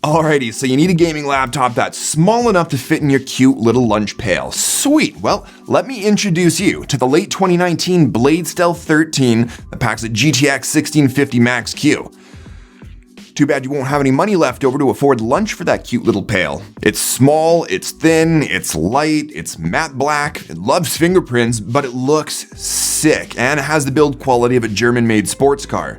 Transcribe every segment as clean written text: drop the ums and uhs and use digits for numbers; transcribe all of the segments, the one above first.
Alrighty, so you need a gaming laptop that's small enough to fit in your cute little lunch pail. Sweet, well, let me introduce you to the late 2019 Blade Stealth 13 that packs a GTX 1650 Max Q. Too bad you won't have any money left over to afford lunch for that cute little pail. It's small, it's thin, it's light, it's matte black, it loves fingerprints, but it looks sick, and it has the build quality of a German-made sports car.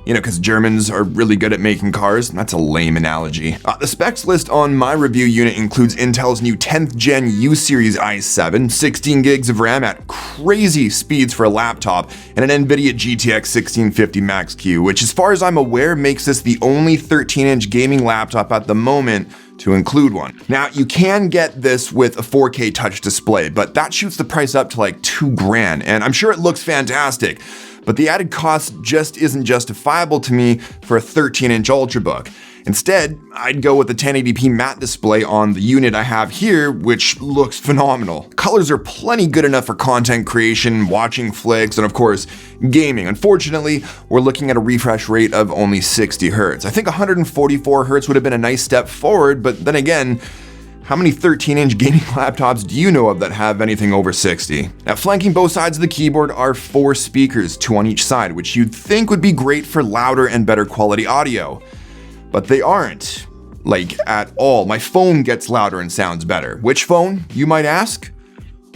You know, because Germans are really good at making cars. That's a lame analogy. The specs list on my review unit includes Intel's new 10th gen U-Series i7, 16 gigs of RAM at crazy speeds for a laptop, and an NVIDIA GTX 1650 Max Q, which as far as I'm aware makes this the only 13-inch gaming laptop at the moment to include one. Now, you can get this with a 4K touch display, but that shoots the price up to like $2,000, and I'm sure it looks fantastic. But the added cost just isn't justifiable to me for a 13-inch Ultrabook. Instead, I'd go with the 1080p matte display on the unit I have here, which looks phenomenal. Colors are plenty good enough for content creation, watching flicks, and of course, gaming. Unfortunately, we're looking at a refresh rate of only 60 Hz. I think 144 Hz would have been a nice step forward, but then again, how many 13-inch gaming laptops do you know of that have anything over 60? Now, flanking both sides of the keyboard are 4 speakers, 2 on each side, which you'd think would be great for louder and better quality audio. But they aren't, like, at all. My phone gets louder and sounds better. Which phone, you might ask?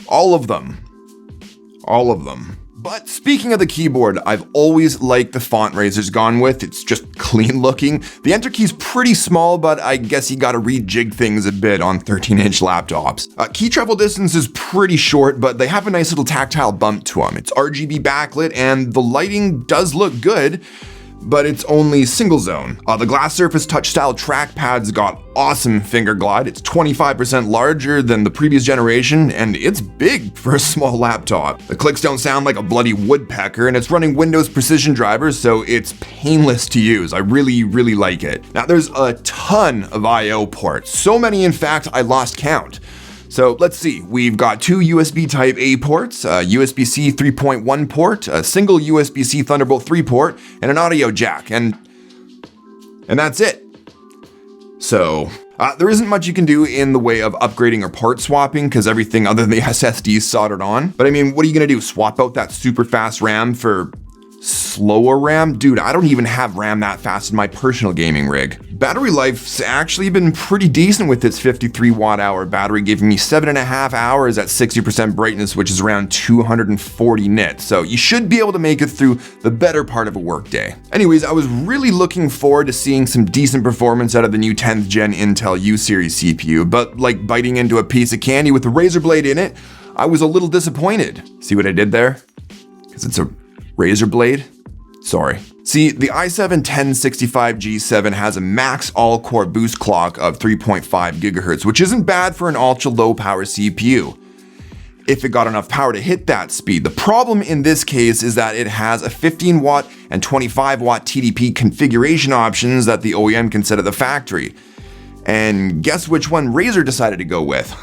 All of them. All of them. But speaking of the keyboard, I've always liked the font Razer's gone with. It's just clean looking. The enter key's pretty small, but I guess you gotta rejig things a bit on 13-inch laptops. Key travel distance is pretty short, but they have a nice little tactile bump to them. It's RGB backlit, and the lighting does look good, but it's only single zone. The glass surface touch style trackpad's got awesome finger glide. It's 25% larger than the previous generation, and it's big for a small laptop. The clicks don't sound like a bloody woodpecker, and it's running Windows precision drivers, so it's painless to use. I really like it. Now, there's a ton of I/O ports. So many, in fact, I lost count. So let's see, we've got 2 USB Type A ports, a USB-C 3.1 port, a single USB-C Thunderbolt 3 port, and an audio jack, and that's it. So, there isn't much you can do in the way of upgrading or part swapping, because everything other than the SSD is soldered on. But I mean, what are you gonna do, swap out that super fast RAM for slower RAM? Dude, I don't even have RAM that fast in my personal gaming rig. Battery life's actually been pretty decent with its 53 watt-hour battery, giving me 7.5 hours at 60% brightness, which is around 240 nits. So you should be able to make it through the better part of a workday. Anyways, I was really looking forward to seeing some decent performance out of the new 10th gen Intel U-Series CPU, but like biting into a piece of candy with the Razer Blade in it, I was a little disappointed. See what I did there? Because it's a Razer Blade? Sorry. See, the i7-1065G7 has a max all-core boost clock of 3.5 GHz, which isn't bad for an ultra-low power CPU, if it got enough power to hit that speed. The problem in this case is that it has a 15 watt and 25 watt TDP configuration options that the OEM can set at the factory. And guess which one Razer decided to go with?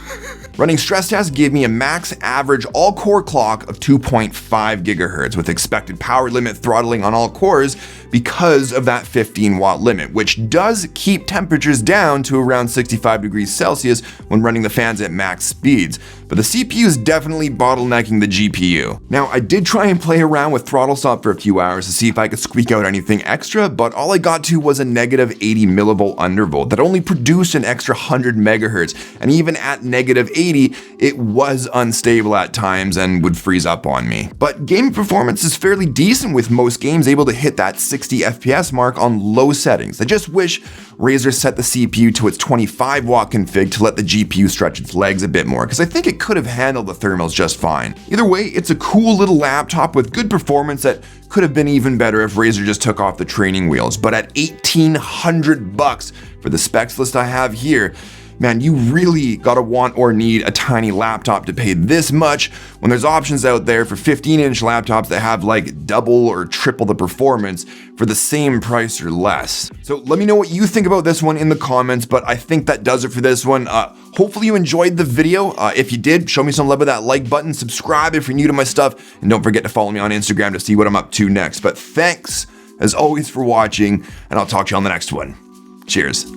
Running stress tests gave me a max average all-core clock of 2.5 GHz with expected power limit throttling on all cores because of that 15 watt limit, which does keep temperatures down to around 65 degrees Celsius when running the fans at max speeds. But the CPU is definitely bottlenecking the GPU. Now, I did try and play around with throttle stop for a few hours to see if I could squeak out anything extra, but all I got to was a negative 80 millivolt undervolt that only produced an extra 100 megahertz, and even at negative 80, it was unstable at times and would freeze up on me. But game performance is fairly decent with most games able to hit that 60 FPS mark on low settings. I just wish Razer set the CPU to its 25 watt config to let the GPU stretch its legs a bit more, because I think it could have handled the thermals just fine. Either way, it's a cool little laptop with good performance that could have been even better if Razer just took off the training wheels. But at $1,800 for the specs list I have here, man, you really gotta want or need a tiny laptop to pay this much when there's options out there for 15-inch laptops that have like double or triple the performance for the same price or less. So let me know what you think about this one in the comments, but I think that does it for this one. Hopefully you enjoyed the video. If you did, show me some love with that like button, subscribe if you're new to my stuff, and don't forget to follow me on Instagram to see what I'm up to next. But thanks, as always, for watching, and I'll talk to you on the next one. Cheers.